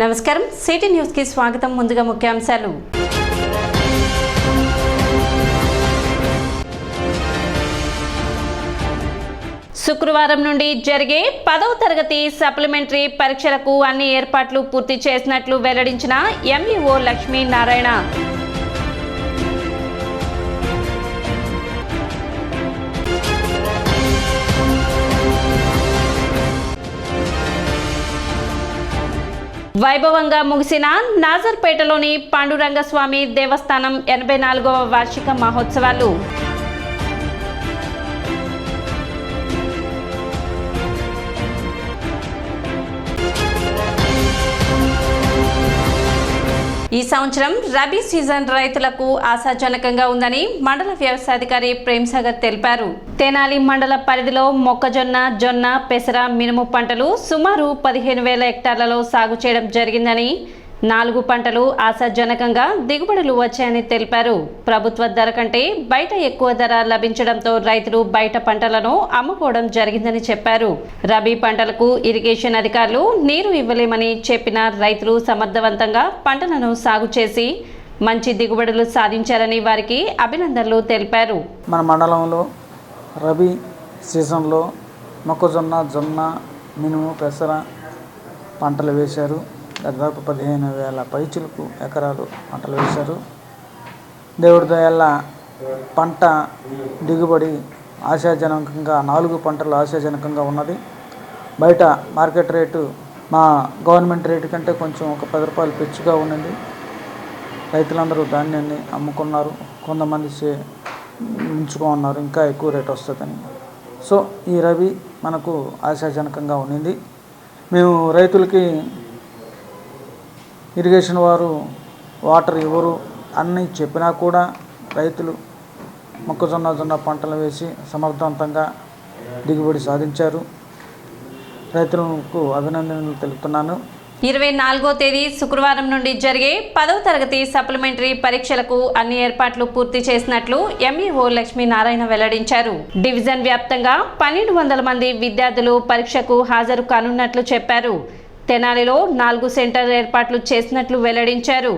నమస్కారం city news కి స్వాగతం. ముందుగా ముఖ్యాంశాలు. శుక్రవారం నుండి జరిగే 10వ తరగతి సప్లిమెంటరీ పరీక్షలకు అన్ని ఏర్పాట్లు పూర్తి చేసినట్లు వెల్లడించిన ఎంఈఓ లక్ష్మీనారాయణ. వైభవంగా ముగిసిన నాజర్పేటలోని పాండురంగస్వామి దేవస్థానం 84వ వార్షిక మహోత్సవాలు. ఈ సంవత్సరం రబీ సీజన్ రైతులకు ఆశాజనకంగా ఉందని మండల వ్యవసాయాధికారి ప్రేమ్సాగర్ తెలిపారు. తెనాలి మండల పరిధిలో మొక్కజొన్న, జొన్న, పెసర, మినుము పంటలు సుమారు 15,000 హెక్టార్లలో సాగు చేయడం జరిగిందని, 4 పంటలు ఆశాజనకంగా దిగుబడులు వచ్చాయని తెలిపారు. ప్రభుత్వ ధర కంటే బయట ఎక్కువ ధర లభించడంతో రైతులు బయట పంటలను అమ్ముకోవడం జరిగిందని చెప్పారు. రబీ పంటలకు ఇరిగేషన్ అధికారులు నీరు ఇవ్వలేమని చెప్పిన రైతులు సమర్థవంతంగా పంటలను సాగు చేసి మంచి దిగుబడులు సాధించారని వారికి అభినందనలు తెలిపారు. మన మండలంలో రబీ సీజన్లో మొక్కజొన్న, జొన్న, మినుము, పెసర పంటలు వేశారు. దాదాపు 15,000 పైచులకు ఎకరాలు పంటలు వేశారు. దేవుడి దయల్ల పంట దిగుబడి ఆశాజనకంగా 4 పంటలు ఆశాజనకంగా ఉన్నది. బయట మార్కెట్ రేటు మా గవర్నమెంట్ రేటు కంటే కొంచెం ఒక 10 రూపాయలు పెచ్చుగా ఉన్నది. రైతులందరూ ధాన్యాన్ని అమ్ముకున్నారు, కొంతమంది ఉంచుకున్నారు, ఇంకా ఎక్కువ రేటు వస్తుందని. సో ఈ రబీ మనకు ఆశాజనకంగా ఉన్నది. మేము రైతులకి ఇరిగేషన్ వారు వాటర్ ఇవ్వరు అన్నీ చెప్పినా కూడా రైతులు మొక్కజొన్న పంటలు వేసి సమర్థవంతంగా దిగుబడి సాధించారు. రైతులకు అభినందనలు తెలుపుతున్నాను. 24వ తేదీ శుక్రవారం నుండి జరిగే 10వ తరగతి సప్లిమెంటరీ పరీక్షలకు అన్ని ఏర్పాట్లు పూర్తి చేసినట్లు ఎంఈఓ లక్ష్మీనారాయణ వెల్లడించారు. డివిజన్ వ్యాప్తంగా 1,200 మంది విద్యార్థులు పరీక్షకు హాజరు కానున్నట్లు చెప్పారు. తెనాలిలో 4 సెంటర్ ఏర్పాట్లు చేసినట్లు వెల్లడించారు.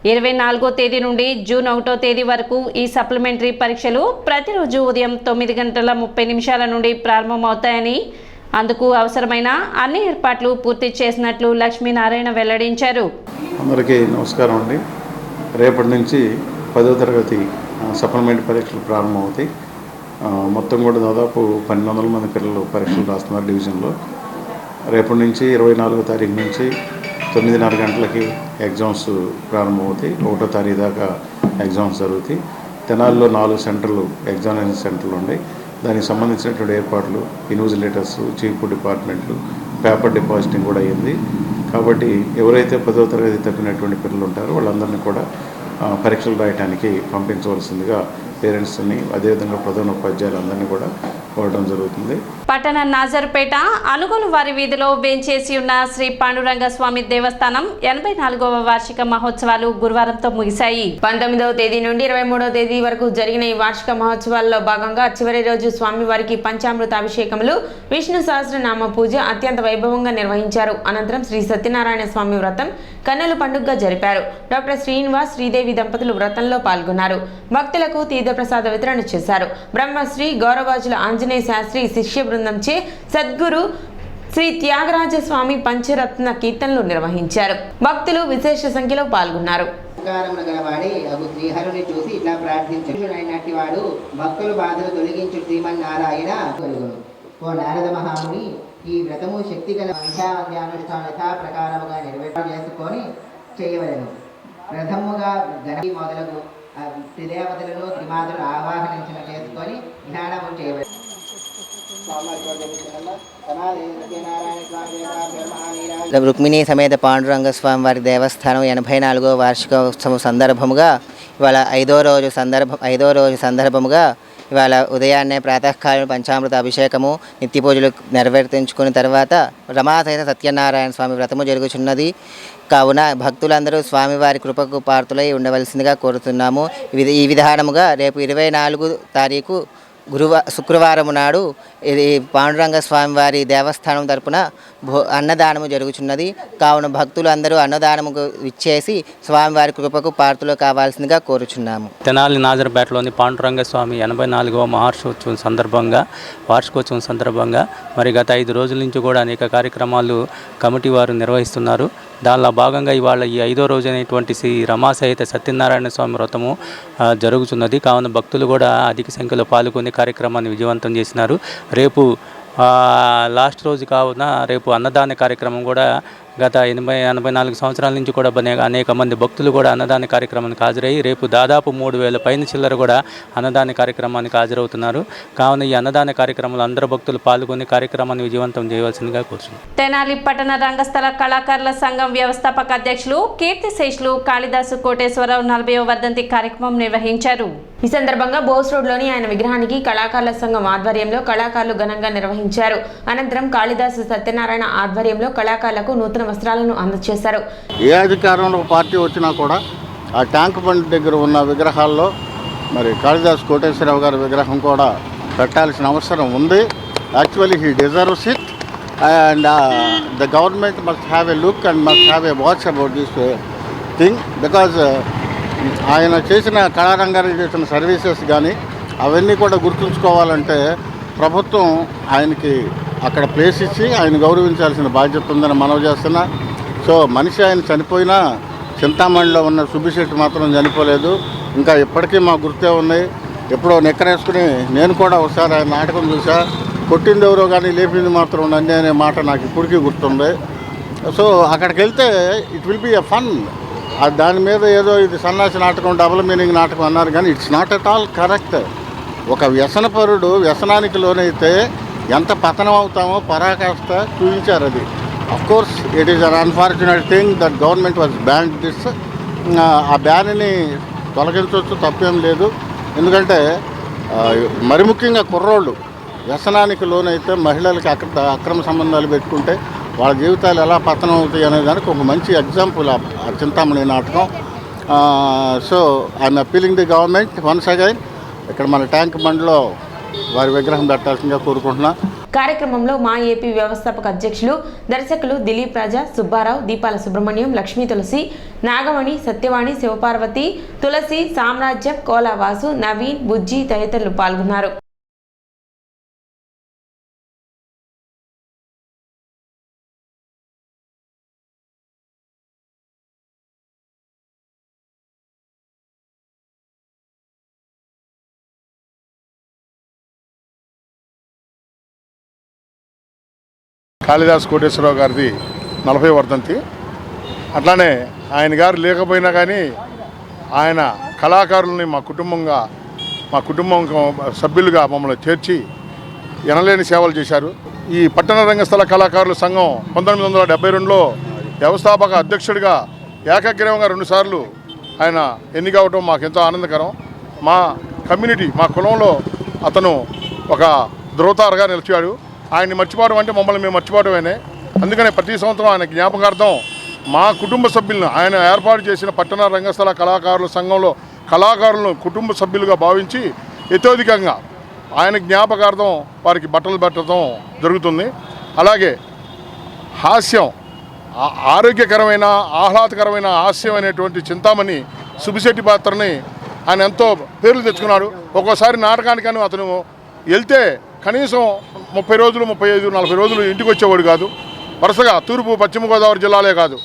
24వ తేదీ నుండి జూన్ 1వ తేదీ వరకు ఈ సప్లిమెంటరీ పరీక్షలు ప్రతిరోజు ఉదయం 9:30 నుండి ప్రారంభమవుతాయని, అందుకు అవసరమైన అన్ని ఏర్పాట్లు పూర్తి చేసినట్లు లక్ష్మీనారాయణ వెల్లడించారు. అందరికీ నమస్కారం అండి. రేపటి నుంచి 10వ తరగతి సప్లిమెంటరీ పరీక్షలు ప్రారంభమవుతాయి. మొత్తం కూడా దాదాపు 1,200 మంది పిల్లలు పరీక్షలు రాస్తున్నారు డివిజన్లో. రేపటి నుంచి 24వ తారీఖు నుంచి 9:30 గంటలకి ఎగ్జామ్స్ ప్రారంభమవుతాయి. 1వ తారీఖు దాకా ఎగ్జామ్స్ జరుగుతాయి. తెనాలిలో 4 సెంటర్లు ఎగ్జామినేషన్ సెంటర్లు ఉన్నాయి. దానికి సంబంధించినటువంటి ఏర్పాట్లు ఇన్విజిలేటర్స్, చీఫ్ డిపార్ట్మెంట్లు, పేపర్ డిపాజిటింగ్ కూడా అయ్యింది. కాబట్టి ఎవరైతే 10వ తరగతి తప్పినటువంటి పిల్లలు ఉంటారో వాళ్ళందరినీ కూడా పరీక్షలు రాయడానికి పంపించవలసిందిగా పేరెంట్స్ని, అదేవిధంగా ప్రధాన ఉపాధ్యాయులందరినీ కూడా కోరడం జరుగుతుంది. పట్టణ నాజర్పేట అనుగోలు వారి వీధిలో వేంచేసి ఉన్న శ్రీ పాండురంగస్వామి దేవస్థానం 84వ వార్షిక మహోత్సవాలు గురువారంతో ముగిశాయి. 19వ తేదీ నుండి 23వ తేదీ వరకు జరిగిన ఈ వార్షిక మహోత్సవాల్లో భాగంగా చివరి రోజు స్వామివారికి పంచామృత అభిషేకములు, విష్ణు సహస్రనామ పూజ అత్యంత వైభవంగా నిర్వహించారు. అనంతరం శ్రీ సత్యనారాయణ స్వామి వ్రతం కన్నుల పండుగగా జరిపారు. డాక్టర్ శ్రీనివాస్, శ్రీదేవి దంపతులు వ్రతంలో పాల్గొన్నారు. భక్తులకు తీర్థప్రసాద వితరణ చేశారు. బ్రహ్మశ్రీ గౌరవాజుల ఆంజనేయ శాస్త్రి శిష్య బృందంచే సద్గురు శ్రీ త్యాగరాజస్వామి పంచరత్న కీర్తనలు నిర్వహించారు. భక్తులు విశేష సంఖ్యలో పాల్గొన్నారు. శ్రీహరుని చూసి ఇట్లా ప్రార్థించునైనట్టి వాడు భక్తులు బాధలు తొలగించు శ్రీమన్నారాయణ. ఓ నారద మహాముని, ఈ వ్రతము శక్తి గల సంధ్యావంద్యానుష్ఠాన యథా ప్రకారముగా చేసుకొని చేయవలను. ప్రథముగా గణపతి మొదలగు త్రిదేవతలను, త్రిమాతలు ఆవాహనించిన చేసుకొని ధ్యానము చేయవలను. రుక్మిణీ సమేత పాండురంగస్వామి వారి దేవస్థానం 84వ వార్షికోత్సవం సందర్భముగా ఇవాళ 5వ రోజు సందర్భముగా ఇవాళ ఉదయాన్నే ప్రాతకాలం పంచామృత అభిషేకము, నిత్య పూజలు నెరవేర్తించుకున్న తర్వాత రమాసహిత సత్యనారాయణ స్వామి వ్రతము జరుగుచున్నది. కావున భక్తులందరూ స్వామివారి కృపకు పాత్రులై ఉండవలసిందిగా కోరుతున్నాము. ఈ విధానముగా రేపు 24వ తారీఖు శుక్రవారం నాడు పాండురంగ స్వామివారి దేవస్థానం తరపున అన్నదానము జరుగుతున్నది. కావున భక్తులు అందరూ అన్నదానముకు ఇచ్చేసి స్వామివారి కృపకు పాత్రలు కావాల్సిందిగా కోరుచున్నాము. తెనాలి నాజర్పేటలోని పాండురంగ స్వామి 84వ వార్షికోత్సవం సందర్భంగా మరి గత 5 రోజుల నుంచి కూడా అనేక కార్యక్రమాలు కమిటీ వారు నిర్వహిస్తున్నారు. దానిలో భాగంగా ఇవాళ ఈ 5వ రోజైనటువంటి శ్రీ రమాసహిత సత్యనారాయణ స్వామి వ్రతము జరుగుతున్నది. కావున భక్తులు కూడా అధిక సంఖ్యలో పాల్గొని కార్యక్రమాన్ని విజయవంతం చేసినారు. రేపు లాస్ట్ రోజు కావున రేపు అన్నదాన కార్యక్రమం కూడా గత 84 సంవత్సరాల నుంచి కూడా అనేక మంది భక్తులు కూడా అన్నదాన కార్యక్రమానికి హాజరయ్యి రేపు దాదాపు 3,000 పైన చిల్లర కూడా అన్నదాన కార్యక్రమానికి హాజరవుతున్నారు. కావున ఈ అన్నదాన కార్యక్రమంలో అందరూ భక్తులు పాల్గొని కార్యక్రమాన్ని విజయవంతం చేయవలసిందిగా కోరుచున్నాను. తెనాలి పట్టణ రంగస్థల కళాకారుల సంఘం వ్యవస్థాపక అధ్యక్షులు కీర్తిశేషులు కాళిదాసు కోటేశ్వరరావు 40వ వర్ధంతి కార్యక్రమం నిర్వహించారు. ఈ సందర్భంగా బోస్ రోడ్లోని ఆయన విగ్రహానికి కళాకారుల సంఘం ఆధ్వర్యంలో కళాకారులు ఘనంగా నిర్వహించారు. అనంతరం కాళిదాసు సత్యనారాయణ ఆధ్వర్యంలో కళాకారులకు నూతన వస్త్రాలను అందజేశారు. ఏ అధికారంలో పార్టీ వచ్చినా కూడా ఆ ట్యాంక్ బండ్ దగ్గర ఉన్న విగ్రహాల్లో మరి కాళిదాసు కోటేశ్వరరావు గారి విగ్రహం కూడా పెట్టాల్సిన అవసరం ఉంది. Actually he deserves it and the government must have a look and must have a watch about this thing because ఆయన చేసిన కళారంగానికి చేసిన సర్వీసెస్ కానీ అవన్నీ కూడా గుర్తుంచుకోవాలంటే ప్రభుత్వం ఆయనకి అక్కడ ప్లేస్ ఇచ్చి ఆయన గౌరవించాల్సిన బాధ్యత ఉందని మనవి చేస్తున్నా. సో మనిషి ఆయన చనిపోయినా చింతామణిలో ఉన్న సుబ్బిశెట్టి మాత్రం చనిపోలేదు. ఇంకా ఇప్పటికీ మా గుర్తే ఉన్నాయి. ఎప్పుడో నెక్కరేసుకుని నేను కూడా ఒకసారి ఆయన నాటకం చూసా. కొట్టింది ఎవరో కానీ లేపింది మాత్రం నన్ను అనే మాట నాకు ఇప్పటికీ గుర్తుంది. సో అక్కడికి వెళ్తే it will be a fun. దాని మీద ఏదో ఇది సన్నాసి నాటకం, డబుల్ మీనింగ్ నాటకం అన్నారు కానీ it's not at all correct. ఒక వ్యసనపరుడు వ్యసనానికి లోనైతే ఎంత పతనం అవుతామో పరాకాష్ట చూపించారు. అది of course it is an unfortunate thing that government was ban this. ఆ బ్యాన్ని తొలగించవచ్చు, తప్పేం లేదు. ఎందుకంటే మరి ముఖ్యంగా కుర్రోళ్ళు వ్యసనానికి లోనైతే మహిళలకి అక్రమ సంబంధాలు పెట్టుకుంటే వాళ్ళ జీవితాలు ఎలా పతనం అవుతాయి అనే దానికి ఒక మంచి ఎగ్జాంపుల్ ఆ చింతామణి నాటకం. So I'm appealing the government once again ఇక్కడ మన ట్యాంక్ బండ్లో వారి విగ్రహం పెట్టాల్సిందిగా కోరుకుంటున్నా. కార్యక్రమంలో మా ఏపీ వ్యవస్థాపక అధ్యక్షులు దర్శకులు దిలీప్ రాజా, సుబ్బారావు, దీపాల సుబ్రహ్మణ్యం, లక్ష్మీ తులసి, నాగమణి, సత్యవాణి, శివపార్వతి, తులసి, సామ్రాజ్యం, కోలావాసు, నవీన్, బుజ్జి తదితరులు పాల్గొన్నారు. కాళిదాసు కోటేశ్వరరావు గారిది 40వ వర్ధంతి. అట్లానే ఆయన గారు లేకపోయినా కానీ ఆయన కళాకారుల్ని మా కుటుంబం సభ్యులుగా మమ్మల్ని చేర్చి ఎనలేని సేవలు చేశారు. ఈ పట్టణ రంగస్థల కళాకారుల సంఘం 1972లో వ్యవస్థాపక అధ్యక్షుడిగా ఏకగ్రీవంగా 2 సార్లు ఆయన ఎన్నికవటం మాకెంతో ఆనందకరం. మా కమ్యూనిటీ, మా కులంలో అతను ఒక ధృవతారగా నిలిచాడు. ఆయన్ని మర్చిపోవడం అంటే మమ్మల్ని మేము మర్చిపోవడమేనే. అందుకనే ప్రతి సంవత్సరం ఆయన జ్ఞాపకార్థం మా కుటుంబ సభ్యులను, ఆయన ఏర్పాటు చేసిన పట్టణ రంగస్థల కళాకారుల సంఘంలో కళాకారులను కుటుంబ సభ్యులుగా భావించి యథోధికంగా ఆయన జ్ఞాపకార్థం వారికి బట్టలు పెట్టడం జరుగుతుంది. అలాగే హాస్యం, ఆరోగ్యకరమైన ఆహ్లాదకరమైన హాస్యం అనేటువంటి చింతామణి సుబ్బిశెట్టి పాత్రని ఆయన ఎంతో పేర్లు తెచ్చుకున్నాడు. ఒక్కోసారి నాటకానికని అతను వెళ్తే కనీసం 30 రోజులు, 35, 40 రోజులు ఇంటికి వచ్చేవాడు కాదు. వరుసగా తూర్పు పశ్చిమ గోదావరి జిల్లాలే కాదు,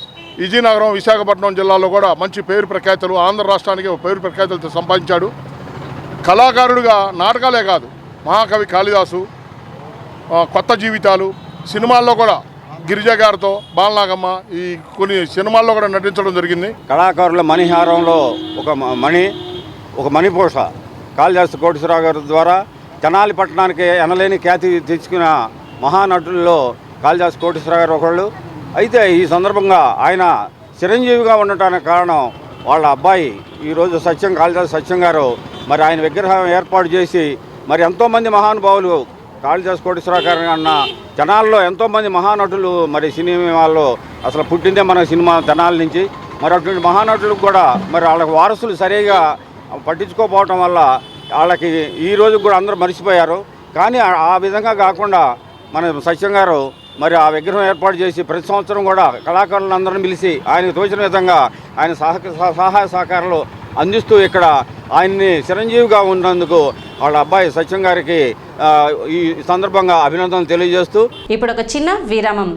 విజయనగరం, విశాఖపట్నం జిల్లాలో కూడా మంచి పేరు ప్రఖ్యాతులు, ఆంధ్ర రాష్ట్రానికి పేరు ప్రఖ్యాతులతో సంపాదించాడు. కళాకారుడిగా నాటకాలే కాదు, మహాకవి కాళిదాసు, కొత్త జీవితాలు సినిమాల్లో కూడా గిరిజా గారితో బాలనాగమ్మ ఈ కొన్ని సినిమాల్లో కూడా నటించడం జరిగింది. కళాకారుల మణిహారంలో ఒక మణిపూష కాళిదాసు కోటేశ్వరరావు గారి ద్వారా తెనాలి పట్టణానికి ఎనలేని ఖ్యాతి తెచ్చుకున్న మహానటుల్లో కాళిదాసు కోటేశ్వరరావు గారు ఒకళ్ళు. అయితే ఈ సందర్భంగా ఆయన చిరంజీవిగా ఉండటానికి కారణం వాళ్ళ అబ్బాయి ఈరోజు కాళిదాసు సత్యం గారు మరి ఆయన విగ్రహం ఏర్పాటు చేసి మరి ఎంతోమంది మహానుభావులు కాళిదాసు కోటేశ్వరరావు గారు అన్న తెనాల్లో ఎంతోమంది మహానటులు మరి సినిమాల్లో అసలు పుట్టిందే మన సినిమా తెనాలి నుంచి. మరి అటువంటి మహానటులకు కూడా మరి వాళ్ళకి వారసులు సరిగా పట్టించుకోకపోవటం వల్ల వాళ్ళకి ఈ రోజు కూడా అందరూ మర్చిపోయారు. కానీ ఆ విధంగా కాకుండా మన సత్యం గారు మరి ఆ విగ్రహం ఏర్పాటు చేసి ప్రతి సంవత్సరం కూడా కళాకారులందరినీ పిలిచి ఆయనకు తోచిన విధంగా ఆయన సహాయ సహకారాలు అందిస్తూ ఇక్కడ ఆయన్ని చిరంజీవిగా ఉన్నందుకు వాళ్ళ అబ్బాయి సత్యం గారికి ఈ సందర్భంగా అభినందనలు తెలియజేస్తూ ఇప్పుడు ఒక చిన్న విరామం.